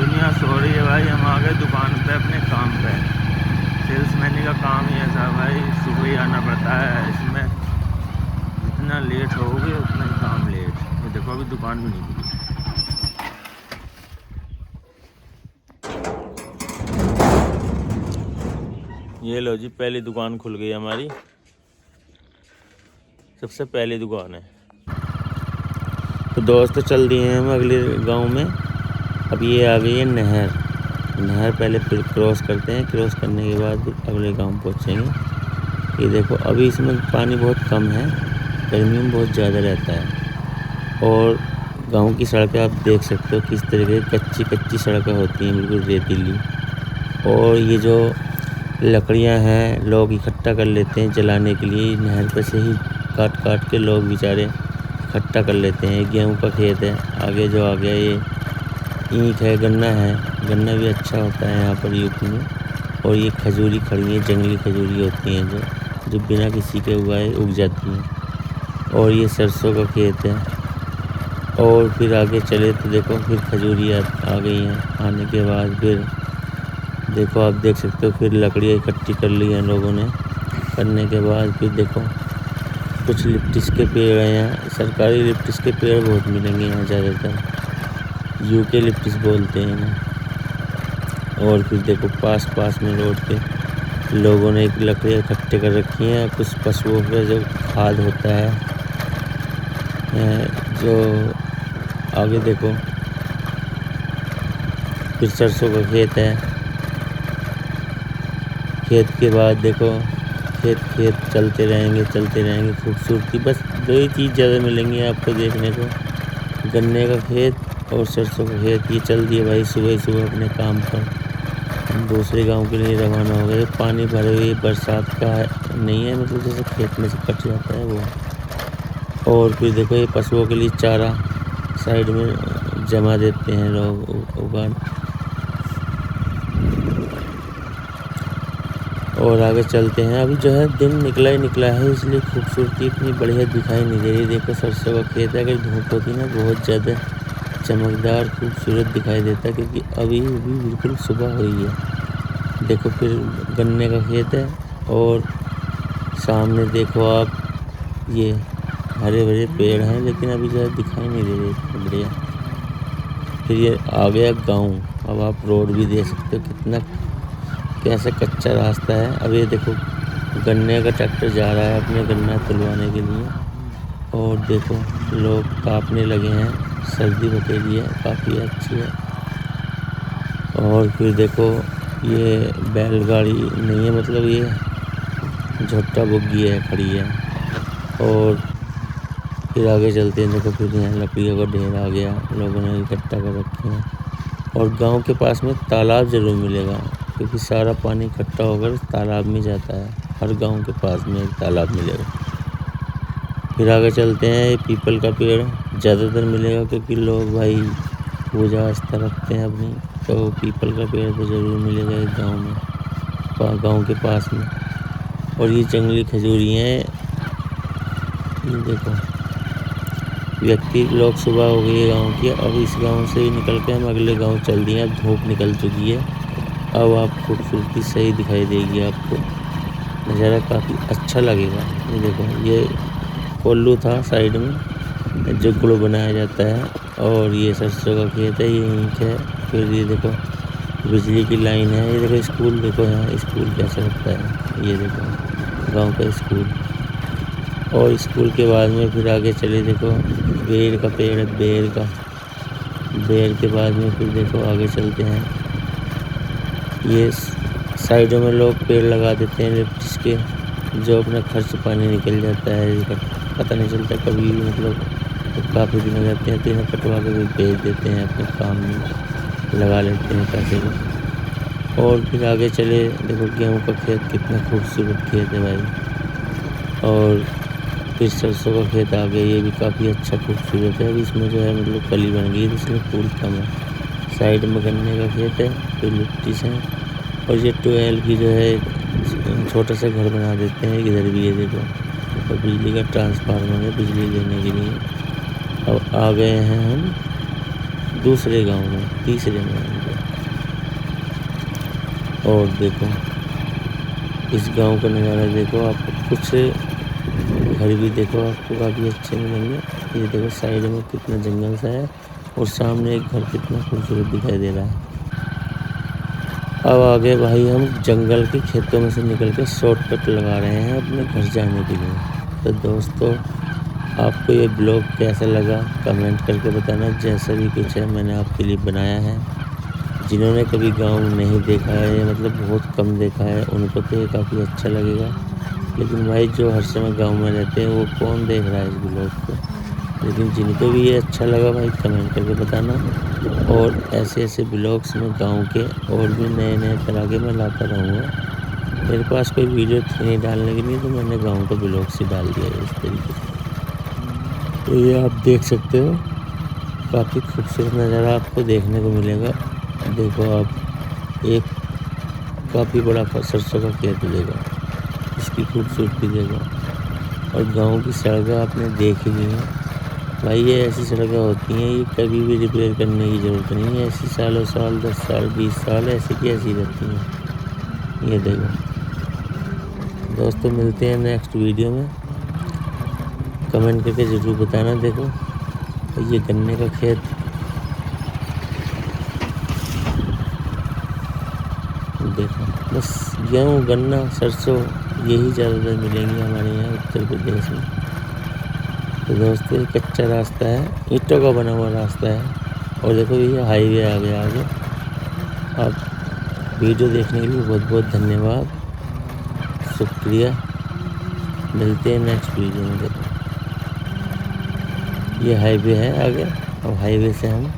दुनिया सो रही है भाई। हम आ गए दुकान पे अपने काम पे। सेल्समैन का काम ही ऐसा भाई, सुबह ही आना पड़ता है। इसमें जितना लेट होगे उतना ही काम लेट। ये देखो अभी दुकान भी नहीं खुली। ये लो जी, पहली दुकान खुल गई हमारी, सबसे पहली दुकान है। तो दोस्त चल दिए हैं हम अगले गांव में। अब ये आ गई है नहर पहले फिर क्रॉस करते हैं। क्रॉस करने के बाद अगले गांव पहुंचेंगे। ये देखो अभी इसमें पानी बहुत कम है, गर्मी में बहुत ज़्यादा रहता है। और गांव की सड़कें आप देख सकते हो किस तरीके की कच्ची सड़कें होती हैं, बिल्कुल रेतीली। और ये जो लकड़ियां हैं लोग इकट्ठा कर लेते हैं जलाने के लिए, नहर पर से ही काट काट के लोग बेचारे इकट्ठा कर लेते हैं। गेहूं का खेत है आगे, जो आ गया ये ईख है, गन्ना भी अच्छा होता है यहाँ पर यूपी में। और ये खजूरी खड़ी है, जंगली खजूरी होती हैं जो बिना किसी के उगाए उग जाती हैं। और ये सरसों का खेत है। और फिर आगे चले तो देखो फिर खजूरी आ गई हैं। आने के बाद फिर देखो आप देख सकते हो फिर लकड़ियाँ इकट्ठी कर ली हैं लोगों ने। करने के बाद फिर देखो कुछ लिप्टिस के पेड़ हैं यहाँ। सरकारी लिप्टिस के पेड़ बहुत मिलेंगे यहाँ ज़्यादातर, यूके लिप्टिस बोलते हैं इन्हें। और फिर देखो पास में रोड पे लोगों ने एक लकड़ियाँ इकट्ठे कर रखी हैं। कुछ पशुओं का जो खाद होता है, जो आगे देखो फिर सरसों का खेत है। खेत के बाद देखो खेत चलते रहेंगे खूबसूरती। बस दो ही चीज़ ज़्यादा मिलेंगी आपको देखने को, गन्ने का खेत और सरसों का खेत। ये चल दिए भाई सुबह अपने काम पर। हम दूसरे गांव के लिए रवाना हो गए। पानी भरे हुए बरसात का नहीं है, मतलब जैसे खेत में से कट जाता है वो। और फिर देखो ये पशुओं के लिए चारा साइड में जमा देते हैं लोग उगा। और आगे चलते हैं। अभी जो है दिन निकला है, इसलिए खूबसूरती इतनी बढ़िया दिखाई नहीं दे रही। देखो सरसों का खेत है, अगर धूप होती ना बहुत ज़्यादा चमकदार खूबसूरत दिखाई देता, क्योंकि अभी बिल्कुल सुबह हुई है। देखो फिर गन्ने का खेत है। और सामने देखो आप ये हरे भरे पेड़ हैं, लेकिन अभी जो है दिखाई नहीं दे रही बढ़िया। फिर ये आ गया गाँव। अब आप रोड भी देख सकते हो कितना कैसा कच्चा रास्ता है। अब ये देखो गन्ने का ट्रैक्टर जा रहा है अपने गन्ना तुलवाने के लिए। और देखो लोग काटने लगे हैं, सर्दी बतेरी है, काफ़ी अच्छी है। और फिर देखो ये बैलगाड़ी नहीं है, मतलब ये झोटा बुग्गी है, खड़ी है। और फिर आगे चलते हैं। देखो फिर यहाँ लकड़ियों का ढेर आ गया, लोगों ने इकट्ठा कर रखे हैं। और गांव के पास में तालाब ज़रूर मिलेगा, क्योंकि सारा पानी इकट्ठा होकर तालाब में जाता है। हर गांव के पास में एक तालाब मिलेगा। फिर आगे चलते हैं। ये पीपल का पेड़ ज़्यादातर मिलेगा, क्योंकि लोग भाई पूजा आस्था रखते हैं अपनी, तो पीपल का पेड़ तो ज़रूर मिलेगा एक गाँव में, गाँव के पास में। और ये जंगली खजूरी हैं। ये देखो लोग सुबह हो गई है गाँव की। अब इस गाँव से ही निकल के हम अगले गाँव चल दिए। अब धूप निकल चुकी है। अब आप खूबसूरती सही दिखाई देगी, आपको नज़ारा काफ़ी अच्छा लगेगा। ये देखो ये कोल्लू था साइड में जो गुड़ बनाया जाता है। और ये सरसों का खेत है, ये ईंख है। फिर ये देखो बिजली की लाइन है। ये देखो स्कूल, देखो यहाँ स्कूल कैसा लगता है। ये देखो गांव का स्कूल। और स्कूल के बाद में फिर आगे चले, देखो बेर का पेड़ है, बेर के बाद में फिर देखो आगे चलते हैं। ये साइडों में लोग पेड़ लगा देते हैं लिप्टिस के, जो अपना खर्च पानी निकल जाता है। इसका पता नहीं चलता कभी, मतलब काफ़ी दिन हो जाते हैं तो इन्हें कटवा के भी बेच देते हैं, अपने काम में लगा लेते हैं पैसे को। और फिर आगे चले, देखो गेहूं का खेत कितना खूबसूरत खेत है भाई। और फिर सरसों का खेत आ गया, ये भी काफ़ी अच्छा खूबसूरत है। अभी इसमें जो है मतलब कली बन गई है, इसमें फूल कम है। साइड में गन्ने का खेत है, फिर लिप्टिस है। और ये ट्वेल की जो है छोटा सा घर बना देते हैं इधर भी, ये देखो। और बिजली का ट्रांसफार्मर है बिजली लेने के लिए। अब आ गए हैं हम दूसरे गांव में, तीसरे में आएंगे। और देखो इस गांव का नज़ारा देखो, आपको कुछ घर भी देखो आपको काफ़ी अच्छे मिलेंगे। ये देखो साइड में कितना जंगल सा है और सामने एक घर कितना खूबसूरत दिखाई दे रहा है। अब आगे भाई हम जंगल के खेतों में से निकल के शॉर्टकट लगा रहे हैं अपने घर जाने के लिए। तो दोस्तों आपको ये ब्लॉग कैसा लगा कमेंट करके बताना। जैसा भी कुछ है मैंने आपके लिए बनाया है। जिन्होंने कभी गांव नहीं देखा है, मतलब बहुत कम देखा है, उनको तो ये काफ़ी अच्छा लगेगा। लेकिन भाई जो हर समय गांव में रहते हैं वो कौन देख रहा है इस ब्लॉग को। लेकिन जिनको भी ये अच्छा लगा भाई कमेंट करके बताना। और ऐसे ऐसे ब्लॉग्स में गांव के और भी नए नए तरह के मैं लाता रहूँगा। मेरे पास कोई वीडियो थी नहीं डालने के लिए, तो मैंने गांव का ब्लॉग से डाल दिया है इस तरीके से। तो ये आप देख सकते हो, काफ़ी खूबसूरत नज़ारा आपको देखने को मिलेगा। देखो आप एक काफ़ी बड़ा सरसों का खेत देखो, इसकी खूबसूरती देखो। और गांव की सड़कें आपने देखी नहीं है भाई, ये ऐसी सड़कें होती हैं ये कभी भी रिपेयर करने की ज़रूरत नहीं है। ऐसी सालों साल 10 साल 20 साल ऐसी की ऐसी रहती हैं। ये देखो दोस्तों, मिलते हैं नेक्स्ट वीडियो में। कमेंट करके ज़रूर बताना। देखो ये गन्ने का खेत, देखो बस गेहूँ गन्ना सरसों यही ज़्यादातर मिलेंगे हमारे यहाँ उत्तर प्रदेश में। तो दोस्तों ये कच्चा रास्ता है, ईंटों का बना हुआ रास्ता है। और देखो ये हाईवे आ गया आगे। आप वीडियो देखने के लिए बहुत बहुत धन्यवाद, शुक्रिया। मिलते हैं नेक्स्ट वीडियो में। देखो ये हाईवे है आगे, और हाईवे से हम